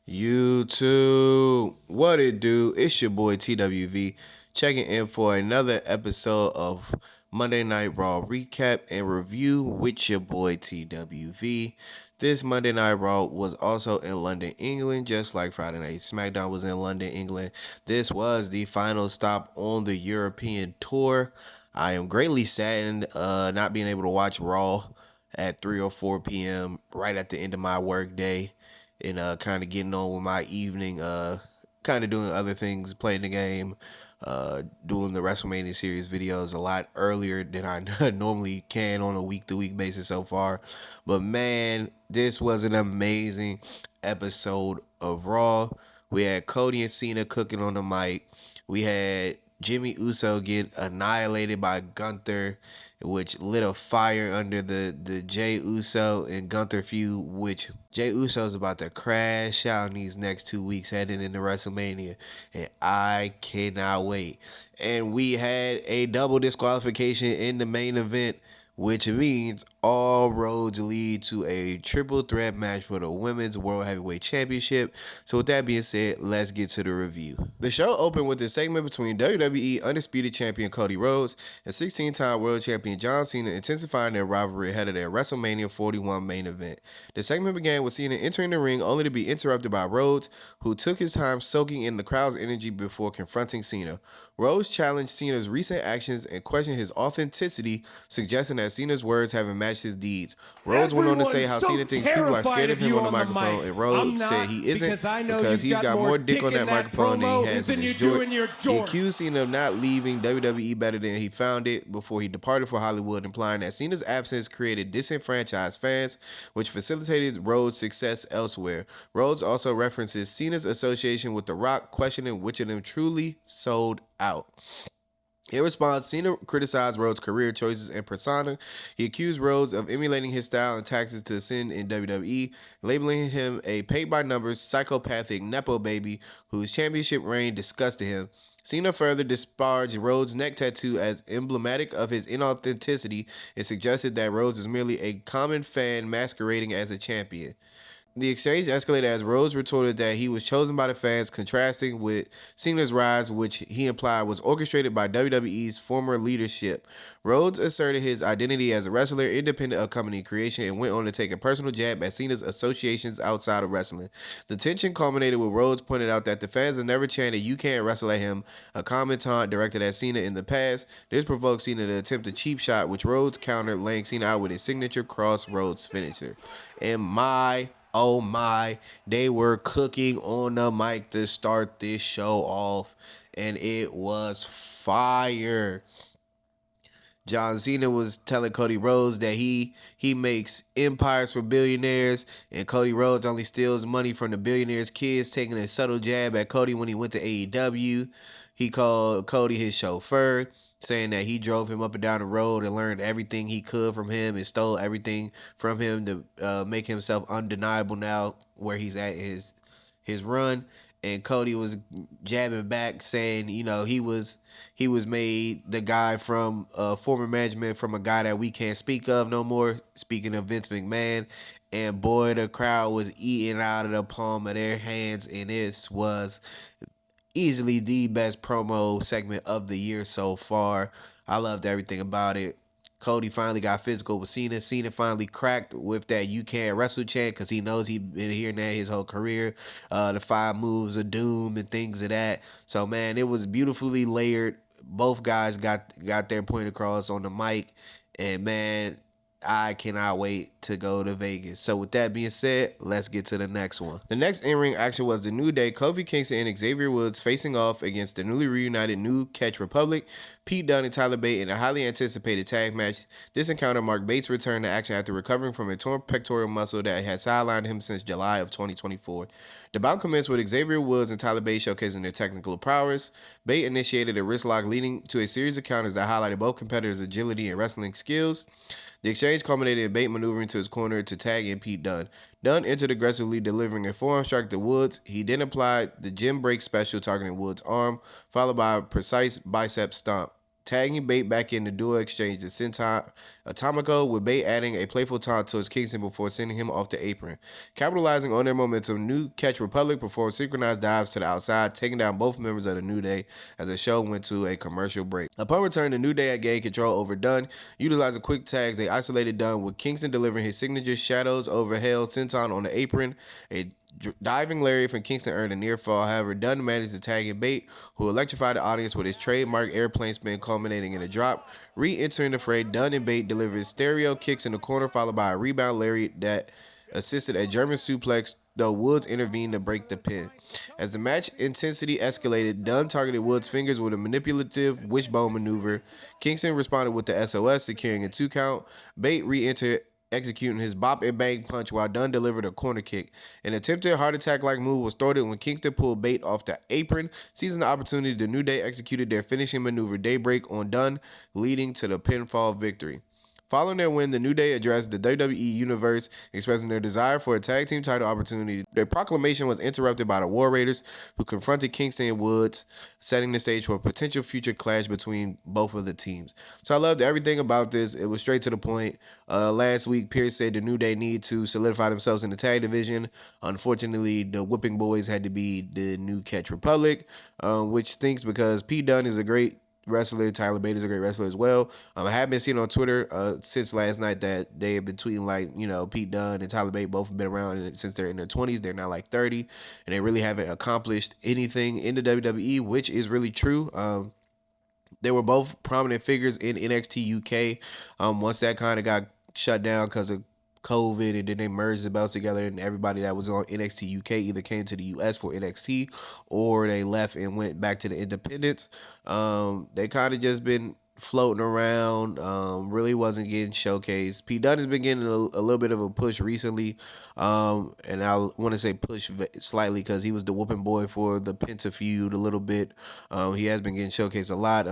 YouTube, what it do? It's your boy TWV checking in for another episode of Monday Night Raw recap and review with your boy TWV. This Monday Night Raw was also in London, England, just like Friday Night SmackDown was in London, England. This was the final stop on the European tour. I am greatly saddened not being able to watch Raw at 3 or 4 p.m. right at the end of my work day and kind of getting on with my evening, kind of doing other things, playing the game, doing the WrestleMania series videos a lot earlier than I normally can on a week-to-week basis so far. But man, this was an amazing episode of Raw. We had Cody and Cena cooking on the mic. We had Jimmy Uso get annihilated by Gunther, which lit a fire under the Jey Uso and Gunther feud, which Jey Uso is about to crash out in these next 2 weeks heading into WrestleMania, and I cannot wait. And we had a double disqualification in the main event, which means all roads lead to a triple threat match for the Women's World Heavyweight Championship. So with that being said, let's get to the review. The show opened with a segment between WWE Undisputed Champion Cody Rhodes and 16-time World Champion John Cena intensifying their rivalry ahead of their WrestleMania 41 main event. The segment began with Cena entering the ring only to be interrupted by Rhodes, who took his time soaking in the crowd's energy before confronting Cena. Rhodes challenged Cena's recent actions and questioned his authenticity, suggesting that Cena's words haven't matched his deeds. Rhodes went on to say how Cena thinks people are scared of him on the microphone, and Rhodes said he isn't because he's got more dick on that microphone than he has in his jorts. He accused Cena of not leaving WWE better than he found it before he departed for Hollywood, implying that Cena's absence created disenfranchised fans, which facilitated Rhodes' success elsewhere. Rhodes also references Cena's association with The Rock, questioning which of them truly sold out. In response, Cena criticized Rhodes' career choices and persona. He accused Rhodes of emulating his style and tactics to ascend in WWE, labeling him a paint-by-numbers, psychopathic nepo baby whose championship reign disgusted him. Cena further disparaged Rhodes' neck tattoo as emblematic of his inauthenticity and suggested that Rhodes is merely a common fan masquerading as a champion. The exchange escalated as Rhodes retorted that he was chosen by the fans, contrasting with Cena's rise, which he implied was orchestrated by WWE's former leadership. Rhodes asserted his identity as a wrestler independent of company creation and went on to take a personal jab at Cena's associations outside of wrestling. The tension culminated with Rhodes pointed out that the fans have never chanted "You can't wrestle at him," a common taunt directed at Cena in the past. This provoked Cena to attempt a cheap shot, which Rhodes countered, laying Cena out with his signature crossroads finisher. And oh my, they were cooking on the mic to start this show off, and it was fire. John Cena was telling Cody Rhodes that he makes empires for billionaires, and Cody Rhodes only steals money from the billionaires' kids, taking a subtle jab at Cody when he went to AEW. He called Cody his chauffeur, saying that he drove him up and down the road and learned everything he could from him and stole everything from him to make himself undeniable now where he's at his run. And Cody was jabbing back, saying, you know, he was made the guy from former management from a guy that we can't speak of no more. Speaking of Vince McMahon, and boy, the crowd was eating out of the palm of their hands, and this was easily the best promo segment of the year so far. I loved everything about it. Cody finally got physical with Cena. Cena finally cracked with that "You can't wrestle" chant because he knows he's been hearing that his whole career. The 5 moves of doom and things of that. So man, it was beautifully layered. Both guys got their point across on the mic, and man, I cannot wait to go to Vegas. So with that being said, let's get to the next one. The next in-ring action was the New Day, Kofi Kingston and Xavier Woods facing off against the newly reunited New Catch Republic, Pete Dunne and Tyler Bate in a highly anticipated tag match. This encounter marked Bates' return to action after recovering from a torn pectoral muscle that had sidelined him since July of 2024. The bout commenced with Xavier Woods and Tyler Bate showcasing their technical prowess. Bate initiated a wrist lock leading to a series of counters that highlighted both competitors' agility and wrestling skills. The exchange culminated in Bate maneuvering to his corner to tag in Pete Dunne. Dunne entered aggressively, delivering a forearm strike to Woods. He then applied the gym break special, targeting Woods' arm, followed by a precise bicep stomp. tagging Bate back in the duo exchange to Senton Atomico, with Bate adding a playful taunt towards Kingston before sending him off the apron. Capitalizing on their momentum, New Catch Republic performed synchronized dives to the outside, taking down both members of the New Day as the show went to a commercial break. Upon return, the New Day had gained control over Dunn. Utilizing quick tags, they isolated Dunn, with Kingston delivering his signature Shadows over Hell Senton on the apron. A diving lariat from Kingston earned a near fall. However, Dunn managed to tag in Bate, who electrified the audience with his trademark airplane spin, culminating in a drop. Re-entering the fray, Dunn and Bate delivered stereo kicks in the corner, followed by a rebound lariat that assisted a German suplex, though Woods intervened to break the pin. As the match intensity escalated, Dunn targeted Woods' fingers with a manipulative wishbone maneuver. Kingston responded with the SOS, securing a 2 count. Bate re-entered, executing his bop and bang punch while Dunn delivered a corner kick. An attempted heart attack-like move was thwarted when Kingston pulled Bate off the apron. Seizing the opportunity, the New Day executed their finishing maneuver, Daybreak, on Dunn, leading to the pinfall victory. Following their win, the New Day addressed the WWE Universe, expressing their desire for a tag team title opportunity. Their proclamation was interrupted by the War Raiders, who confronted Kingston and Woods, setting the stage for a potential future clash between both of the teams. So I loved everything about this. It was straight to the point. Last week, Pierce said the New Day need to solidify themselves in the tag division. Unfortunately, the Whipping Boys had to be the New Catch Republic, which stinks because P. Dunne is a great wrestler. Tyler Bate is a great wrestler as well. I have been seeing on Twitter since last night that they have been tweeting like, Pete Dunne and Tyler Bate both have been around since they're in their 20s. They're now like 30, and they really haven't accomplished anything in the WWE, which is really true. They were both prominent figures in NXT UK. Once that kind of got shut down because of COVID, and then they merged the belts together, and everybody that was on NXT UK either came to the US for NXT or they left and went back to the independents. They kind of just been floating around, really wasn't getting showcased. P. Dunne has been getting a little bit of a push recently, and I want to say push slightly because he was the whooping boy for the Penta feud a little bit. He has been getting showcased a lot.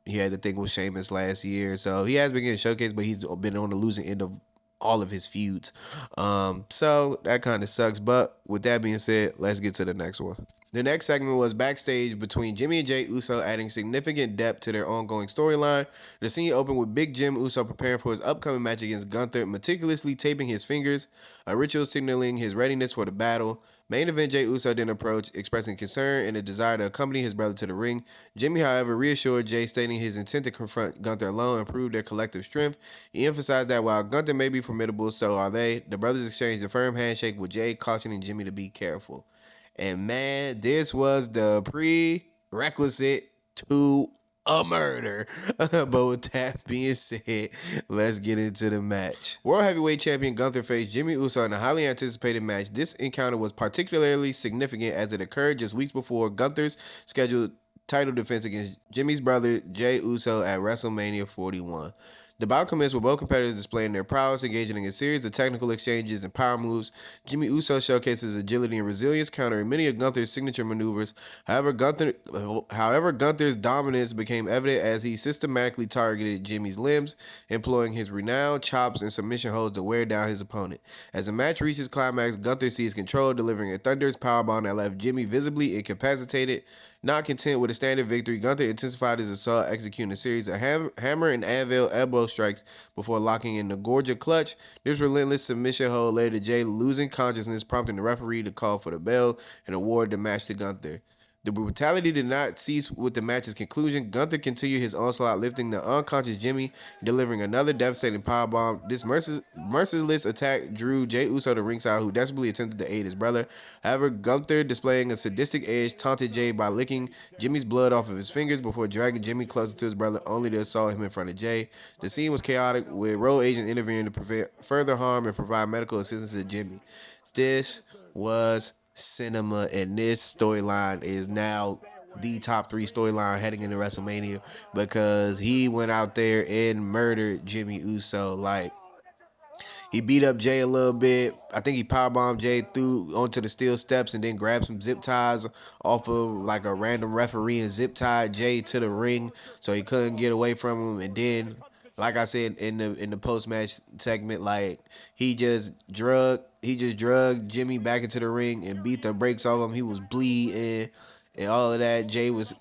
He had the thing with Sheamus last year, so he has been getting showcased, but he's been on the losing end of all of his feuds. So that kind of sucks. But with that being said, let's get to the next one. The next segment was backstage between Jimmy and Jey Uso, adding significant depth to their ongoing storyline. The scene opened with Big Jim Uso preparing for his upcoming match against Gunther, meticulously taping his fingers, a ritual signaling his readiness for the battle. Main event, Jey Uso then approached, expressing concern and a desire to accompany his brother to the ring. Jimmy, however, reassured Jey, stating his intent to confront Gunther alone and prove their collective strength. He emphasized that while Gunther may be formidable, so are they. The brothers exchanged a firm handshake, with Jey cautioning Jimmy to be careful. And man, this was the prerequisite to a murder. But with that being said, let's get into the match. World Heavyweight Champion Gunther faced Jimmy Uso in a highly anticipated match. This encounter was particularly significant as it occurred just weeks before Gunther's scheduled title defense against Jimmy's brother Jey Uso at WrestleMania 41. The bout commenced with both competitors displaying their prowess, engaging in a series of technical exchanges and power moves. Jimmy Uso showcases agility and resilience, countering many of Gunther's signature maneuvers. However, Gunther's dominance became evident as he systematically targeted Jimmy's limbs, employing his renowned chops and submission holds to wear down his opponent. As the match reaches climax, Gunther seized control, delivering a thunderous powerbomb that left Jimmy visibly incapacitated. Not content with a standard victory, Gunther intensified his assault, executing a series of hammer and anvil elbow strikes before locking in the Gorgia clutch. This relentless submission hold led to Jey losing consciousness, prompting the referee to call for the bell and award the match to Gunther. The brutality did not cease with the match's conclusion. Gunther continued his onslaught, lifting the unconscious Jimmy, delivering another devastating powerbomb. This merciless attack drew Jey Uso to ringside, who desperately attempted to aid his brother. However, Gunther, displaying a sadistic edge, taunted Jey by licking Jimmy's blood off of his fingers before dragging Jimmy closer to his brother, only to assault him in front of Jey. The scene was chaotic, with road agents intervening to prevent further harm and provide medical assistance to Jimmy. This was cinema, and this storyline is now the top 3 storyline heading into WrestleMania, because he went out there and murdered Jimmy Uso. Like, he beat up Jey a little bit. I think he powerbombed Jey through onto the steel steps and then grabbed some zip ties off of like a random referee and zip tied Jey to the ring so he couldn't get away from him. And then, like I said in the post match segment, like he just drugged Jimmy back into the ring and beat the brakes off him. He was bleeding. and all of that. Jey was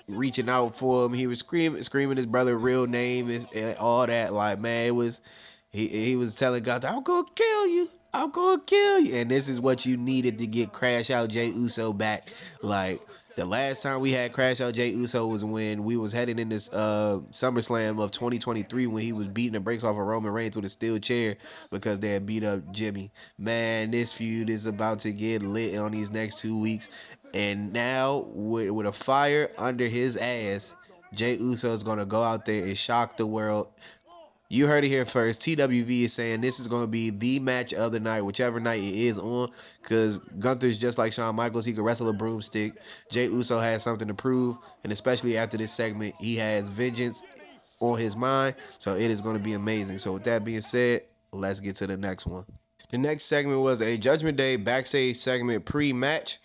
reaching out for him. He was screaming his brother real name and all that. Like, man, it was he was telling Gunther, "I'm gonna kill you. I'm gonna kill you." And this is what you needed to get Crash Out Jey Uso back. Like, the last time we had Crash Out Jey Uso was when we was heading in this SummerSlam of 2023 when he was beating the brakes off of Roman Reigns with a steel chair because they had beat up Jimmy. Man, this feud is about to get lit on these next 2 weeks. And now with a fire under his ass, Jey Uso is going to go out there and shock the world. You heard it here first. TWV is saying this is going to be the match of the night, whichever night it is on, because Gunther's just like Shawn Michaels. He could wrestle a broomstick. Jey Uso has something to prove, and especially after this segment, he has vengeance on his mind, so it is going to be amazing. So with that being said, let's get to the next one. The next segment was a Judgment Day backstage segment pre-match.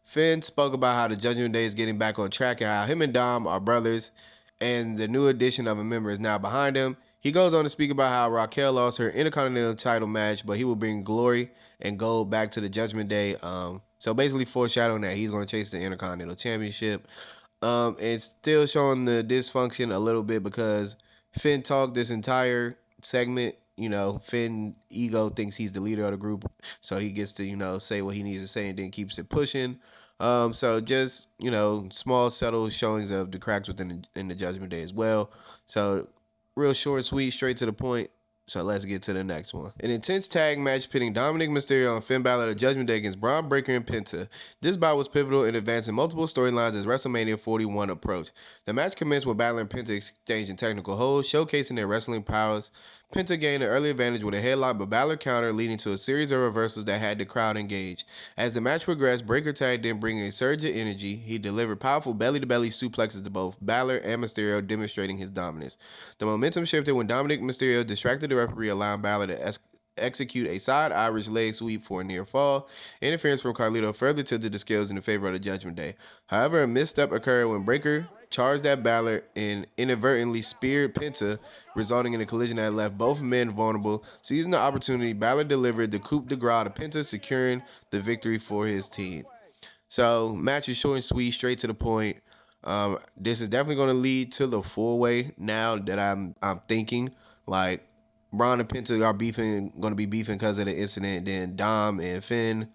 Finn spoke about how the Judgment Day is getting back on track and how him and Dom are brothers, and the new addition of a member is now behind him. He goes on to speak about how Raquel lost her Intercontinental title match, but he will bring glory and gold back to the Judgment Day. So basically foreshadowing that he's going to chase the Intercontinental Championship. And still showing the dysfunction a little bit because Finn talked this entire segment. You know, Finn ego thinks he's the leader of the group, so he gets to, you know, say what he needs to say and then keeps it pushing. So just, you know, small subtle showings of the cracks within in the Judgment Day as well. So real short, sweet, straight to the point. So let's get to the next one. An intense tag match pitting Dominic Mysterio and Finn Balor at Judgment Day against Bron Breakker and Penta. This bout was pivotal in advancing multiple storylines as WrestleMania 41 approached. The match commenced with Balor and Penta exchanging technical holds, showcasing their wrestling prowess. Penta gained an early advantage with a headlock, but Balor countered, leading to a series of reversals that had the crowd engaged. As the match progressed, Breakker tagged in, bringing a surge of energy. He delivered powerful belly-to-belly suplexes to both Balor and Mysterio, demonstrating his dominance. The momentum shifted when Dominic Mysterio distracted the referee, allowing Balor to execute a side Irish leg sweep for a near fall. Interference from Carlito further tilted the scales in favor of the Judgment Day. However, a misstep occurred when Breakker charged at Balor and inadvertently speared Penta, resulting in a collision that left both men vulnerable. Seizing the opportunity, Balor delivered the coup de grace to Penta, securing the victory for his team. So, match is short and sweet, straight to the point. This is definitely going to lead to the four-way now that I'm thinking. Like, Bron and Penta are going to be beefing because of the incident. Then Dom and Finn,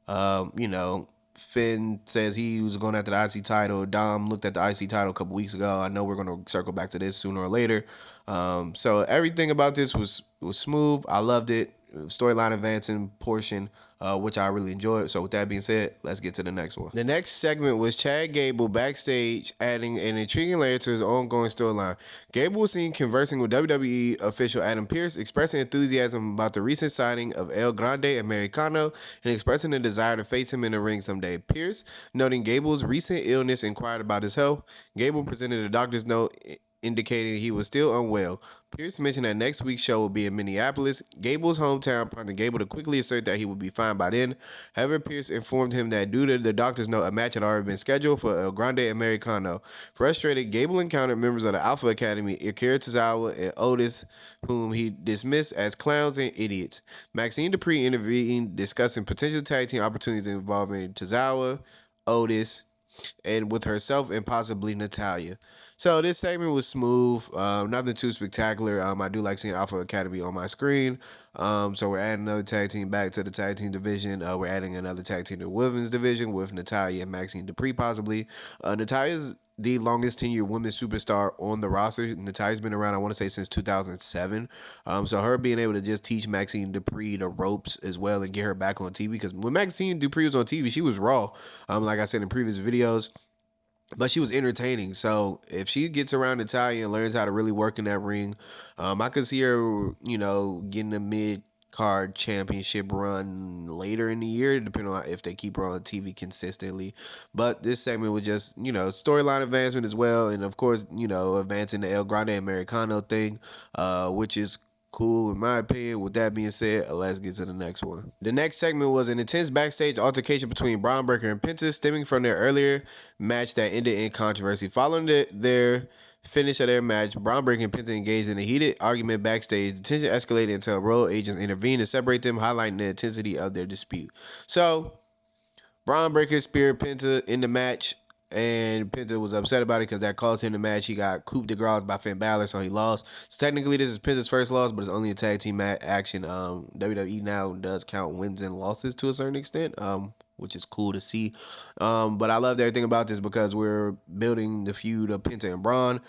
you know, Finn says he was going after the IC title. Dom looked at the IC title a couple weeks ago. I know we're going to circle back to this sooner or later. So everything about this was smooth. I loved it. Storyline advancing portion, which I really enjoyed. So with that being said, let's get to the next one. The next segment was Chad Gable backstage, adding an intriguing layer to his ongoing storyline. Gable was seen conversing with WWE official Adam Pearce, expressing enthusiasm about the recent signing of El Grande Americano and expressing a desire to face him in the ring someday. Pearce, noting Gable's recent illness, inquired about his health. Gable presented a doctor's note indicating he was still unwell. Pearce mentioned that next week's show will be in Minneapolis, Gable's hometown, prompting Gable to quickly assert that he would be fine by then. However, Pearce informed him that due to the doctor's note, a match had already been scheduled for El Grande Americano. Frustrated, Gable encountered members of the Alpha Academy, Akira Tozawa and Otis, whom he dismissed as clowns and idiots. Maxine Dupree intervened, discussing potential tag team opportunities involving Tozawa, Otis, and with herself and possibly Natalya. So this segment was smooth, nothing too spectacular. I do like seeing Alpha Academy on my screen. So we're adding another tag team back to the tag team division. We're adding another tag team to the women's division with Natalya and Maxine Dupree possibly. Natalya's the longest tenured women's superstar on the roster. Natalya's been around, I want to say, since 2007. So her being able to just teach Maxine Dupree the ropes as well and get her back on TV, because when Maxine Dupree was on TV, she was raw. Like I said in previous videos. But she was entertaining. So if she gets around Natalya and learns how to really work in that ring, I could see her, you know, getting a mid-card championship run later in the year, depending on if they keep her on TV consistently. But this segment was just, you know, storyline advancement as well. And, of course, you know, advancing the El Grande Americano thing, which is cool in my opinion. With that being said, let's get to the next one. The next segment was an intense backstage altercation between Bron Breakker and Penta, stemming from their earlier match that ended in controversy. Following their finish of their match, Bron Breakker and Penta engaged in a heated argument backstage. The tension escalated until road agents intervened to separate them, highlighting the intensity of their dispute. So Braun Breaker speared Penta in the match, and Penta was upset about it because that cost him the match. He got coup de grace by Finn Balor, so he lost. So technically, this is Penta's first loss, but it's only a tag team action. WWE now does count wins and losses to a certain extent, which is cool to see. But I loved everything about this because we're building the feud of Penta and Braun.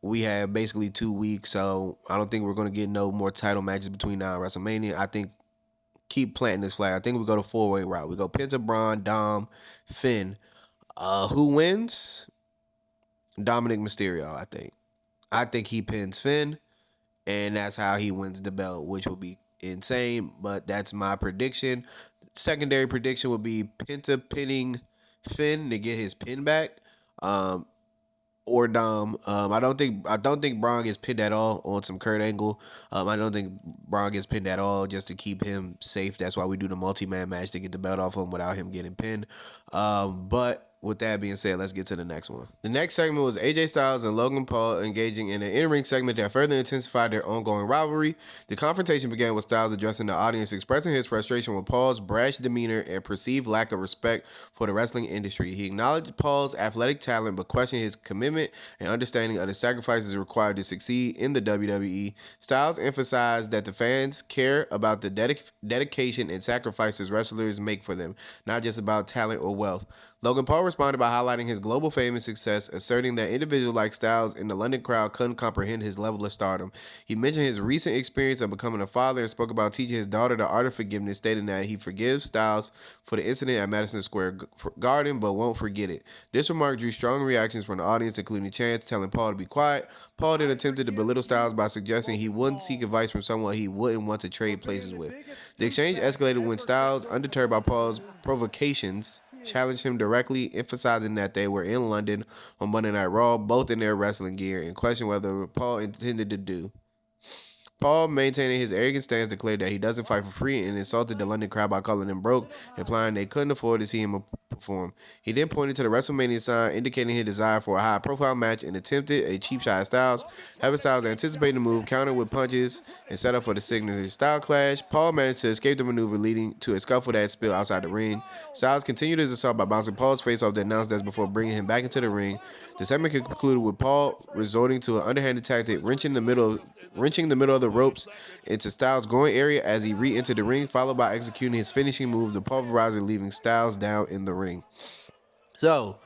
We have basically 2 weeks, so I don't think we're going to get no more title matches between now and WrestleMania. I think keep planting this flag. I think we go the 4-way route. We go Penta, Braun, Dom, Finn. Who wins? Dominic Mysterio, I think. I think he pins Finn, and that's how he wins the belt, which will be insane, but that's my prediction. Secondary prediction would be Penta pinning Finn to get his pin back. Or Dom. I don't think Bron gets pinned at all on some Kurt Angle. I don't think Bron gets pinned at all just to keep him safe. That's why we do the multi-man match to get the belt off him without him getting pinned. But with that being said, let's get to the next one. The next segment was AJ Styles and Logan Paul engaging in an in-ring segment that further intensified their ongoing rivalry. The confrontation began with Styles addressing the audience, expressing his frustration with Paul's brash demeanor and perceived lack of respect for the wrestling industry. He acknowledged Paul's athletic talent, but questioned his commitment and understanding of the sacrifices required to succeed in the WWE. Styles emphasized that the fans care about the dedication and sacrifices wrestlers make for them, not just about talent or wealth. Logan Paul responded by highlighting his global fame and success, asserting that individuals like Styles in the London crowd couldn't comprehend his level of stardom. He mentioned his recent experience of becoming a father and spoke about teaching his daughter the art of forgiveness, stating that he forgives Styles for the incident at Madison Square Garden, but won't forget it. This remark drew strong reactions from the audience, including chants telling Paul to be quiet. Paul then attempted to belittle Styles by suggesting he wouldn't seek advice from someone he wouldn't want to trade places with. The exchange escalated when Styles, undeterred by Paul's provocations, challenged him directly, emphasizing that they were in London on Monday Night Raw, both in their wrestling gear, and questioned whether Paul intended to do. Paul, maintaining his arrogant stance, declared that he doesn't fight for free and insulted the London crowd by calling them broke, implying they couldn't afford to see him perform. He then pointed to the WrestleMania sign, indicating his desire for a high-profile match, and attempted a cheap shot at Styles. Having Styles anticipate the move, countered with punches, and set up for the signature style clash. Paul managed to escape the maneuver, leading to a scuffle that spilled outside the ring. Styles continued his assault by bouncing Paul's face off the announce desk before bringing him back into the ring. The segment concluded with Paul resorting to an underhanded tactic, wrenching the middle of the ropes into Styles' groin area as he re-entered the ring, followed by executing his finishing move, the pulverizer, leaving Styles down in the ring. So,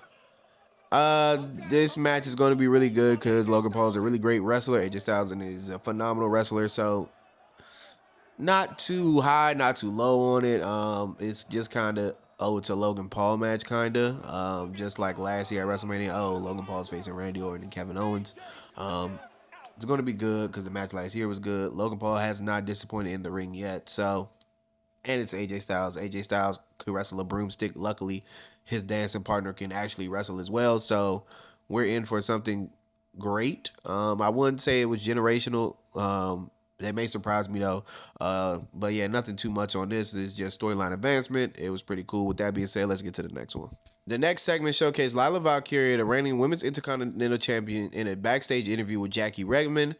this match is going to be really good because Logan Paul is a really great wrestler. AJ Styles is a phenomenal wrestler. So, not too high, not too low on it. It's just kind of it's a Logan Paul match, kind of. Just like last year at WrestleMania, Logan Paul's facing Randy Orton and Kevin Owens. It's going to be good because the match last year was good. Logan Paul has not disappointed in the ring yet. So, and it's AJ Styles. AJ Styles could wrestle a broomstick. Luckily, his dancing partner can actually wrestle as well. So, we're in for something great. I wouldn't say it was generational. That may surprise me though. But yeah, nothing too much on this. It's just storyline advancement. It was pretty cool. With that being said, let's get to the next one. The next segment showcased Lyla Valkira, the reigning Women's Intercontinental Champion, in a backstage interview with Jackie Redmond.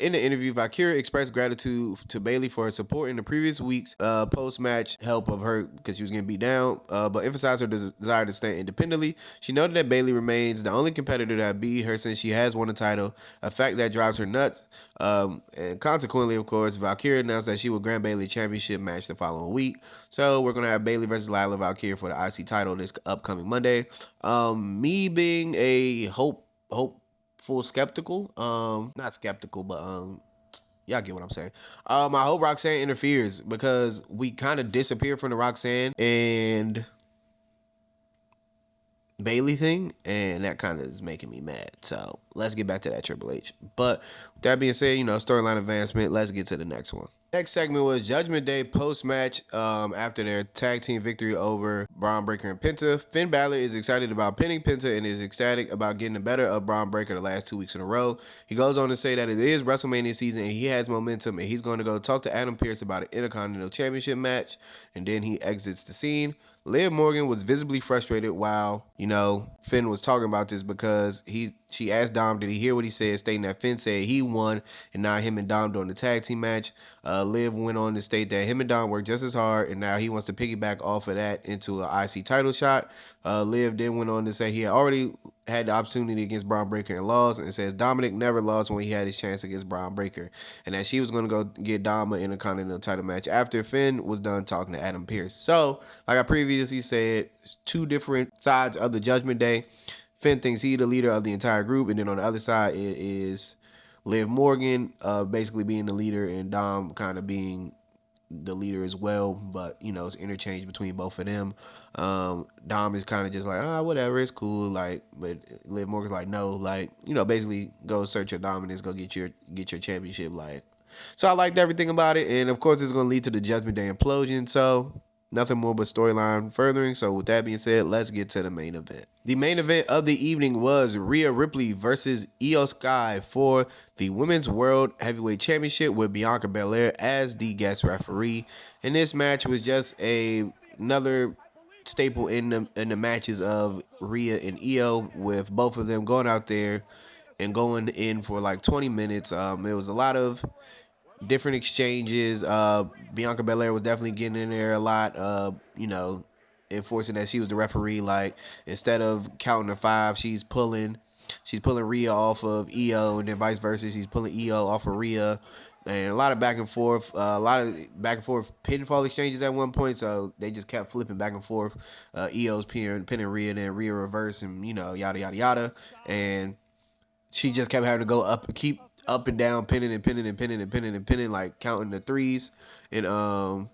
In the interview, Valkira expressed gratitude to Bayley for her support in the previous week's post-match help of her because she was getting beat down, but emphasized her desire to stand independently. She noted that Bayley remains the only competitor that beat her since she has won a title, a fact that drives her nuts. And consequently, of course, Valkira announced that she would grant Bayley a championship match the following week. So we're going to have Bayley versus Lyla Valkira for the IC title this upcoming Monday. Me being a hopeful skeptical, not skeptical, but y'all get what I'm saying. I hope Roxanne interferes because we kind of disappeared from the Roxanne and Bayley thing, and that kind of is making me mad. So let's get back to that Triple H. But with that being said, storyline advancement. Let's get to the next one. Next segment was Judgment Day post-match after their tag team victory over Bron Breakker and Penta. Finn Balor is excited about pinning Penta and is ecstatic about getting the better of Bron Breakker the last 2 weeks in a row. He goes on to say that it is WrestleMania season and he has momentum and he's going to go talk to Adam Pearce about an Intercontinental Championship match, and then he exits the scene. Liv Morgan was visibly frustrated while, Finn was talking about this because She asked Dom, did he hear what he said, stating that Finn said he won, and now him and Dom doing the tag team match. Liv went on to state that him and Dom worked just as hard, and now he wants to piggyback off of that into an IC title shot. Liv then went on to say he had already had the opportunity against Bron Breakker and lost, and says Dominic never lost when he had his chance against Bron Breakker, and that she was going to go get Dom an Intercontinental title match after Finn was done talking to Adam Pearce. So, like I previously said, two different sides of the Judgment Day. Finn thinks he's the leader of the entire group, and then on the other side it is Liv Morgan basically being the leader and Dom kind of being the leader as well, but it's interchange between both of them. Dom is kind of just like, whatever, it's cool, like, but Liv Morgan's like, no, like, basically go search your dominance, go get your championship, like. So I liked everything about it, and of course it's going to lead to the Judgment Day implosion, so nothing more but storyline furthering. So with that being said, let's get to the main event. The main event of the evening was Rhea Ripley versus Io Sky for the Women's World Heavyweight Championship with Bianca Belair as the guest referee. And this match was just another staple in the matches of Rhea and Io, with both of them going out there and going in for like 20 minutes. It was a lot of different exchanges. Bianca Belair was definitely getting in there a lot. Enforcing that she was the referee. Like, instead of counting to 5, she's pulling Rhea off of Io, and then vice versa. She's pulling Io off of Rhea, and a lot of back and forth. Pinfall exchanges at one point. So they just kept flipping back and forth. Io's pinning Rhea, and then Rhea reverse, and yada yada yada, and she just kept having to go keep up and down, pinning and pinning and pinning and pinning and pinning, like counting the threes, and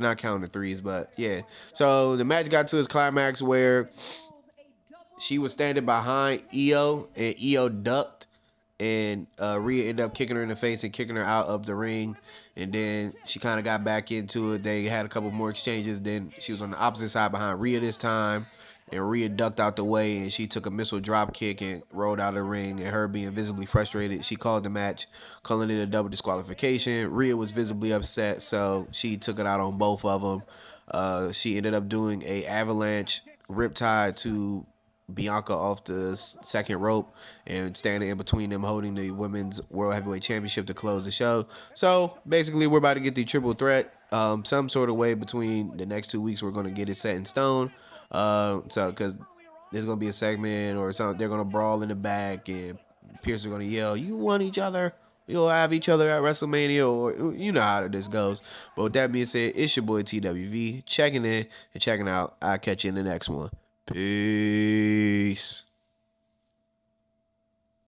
not counting the threes, but yeah. So the match got to its climax where she was standing behind Io, and Io ducked, and Rhea ended up kicking her in the face and kicking her out of the ring. And then she kind of got back into it. They had a couple more exchanges. Then she was on the opposite side behind Rhea this time, and Rhea ducked out the way, and she took a missile drop kick and rolled out of the ring. And her being visibly frustrated, she called the match, calling it a double disqualification. Rhea was visibly upset, so she took it out on both of them. She ended up doing a avalanche riptide to Bianca off the second rope and standing in between them, holding the Women's World Heavyweight Championship to close the show. So basically, we're about to get the triple threat. Some sort of way between the next 2 weeks, we're going to get it set in stone. Because there's going to be a segment or something, they're going to brawl in the back, and Pierce are going to yell, "You want each other? We'll have each other at WrestleMania," or you know how this goes. But with that being said, it's your boy TWV checking in and checking out. I'll catch you in the next one. Peace.